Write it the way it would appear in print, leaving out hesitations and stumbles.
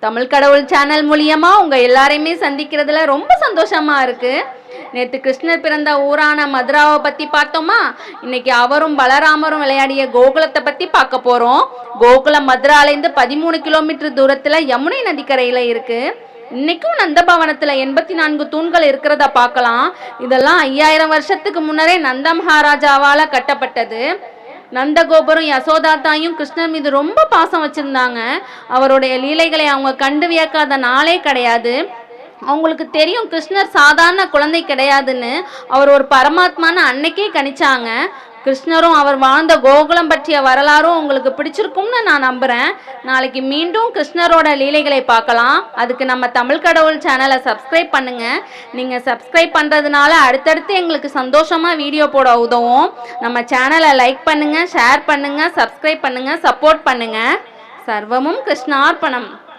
தமிழ் கடவுள் சேனல் மூலியமா உங்க எல்லாரையுமே சந்திக்கிறதுல ரொம்ப சந்தோஷமா இருக்கு. நேற்று கிருஷ்ணர் பிறந்த ஊரான மதுராவை பத்தி பார்த்தோமா? இன்னைக்கு அவரும் பலராமரும் விளையாடிய கோகுலத்தை பத்தி பார்க்க போறோம். கோகுலம் மதுராலேருந்து 13 கிலோமீட்டர் தூரத்துல யமுனை நதிக்கரையில இருக்கு. இன்னைக்கும் நந்தபவனத்துல 84 தூண்கள் இருக்கிறத பார்க்கலாம். இதெல்லாம் 5000 வருஷத்துக்கு முன்னரே நந்த மகாராஜாவால கட்டப்பட்டது. நந்தகோபுரம் யசோதா தாயும் கிருஷ்ணர் மீது ரொம்ப பாசம் வச்சிருந்தாங்க. அவருடைய லீலைகளை அவங்க கண்டு வியக்காத நாளே கிடையாது. அவங்களுக்கு தெரியும் கிருஷ்ணர் சாதாரண குழந்தை கிடையாதுன்னு. அவர் ஒரு பரமாத்மான்னு அன்னைக்கே கணிச்சாங்க. கிருஷ்ணரும் அவர் வாழ்ந்த கோகுலம் பற்றிய வரலாறும் உங்களுக்கு பிடிச்சிருக்கும்னு நான் நம்புகிறேன். நாளைக்கு மீண்டும் கிருஷ்ணரோட லீலைகளை பார்க்கலாம். அதுக்கு நம்ம தமிழ் கடவுள் சேனலை சப்ஸ்கிரைப் பண்ணுங்கள். நீங்கள் சப்ஸ்கிரைப் பண்ணுறதுனால அடுத்தடுத்து எங்களுக்கு சந்தோஷமாக வீடியோ போட உதவும். நம்ம சேனலை லைக் பண்ணுங்கள், ஷேர் பண்ணுங்கள், சப்ஸ்கிரைப் பண்ணுங்கள், சப்போர்ட் பண்ணுங்கள். சர்வமும் கிருஷ்ணார்ப்பணம்.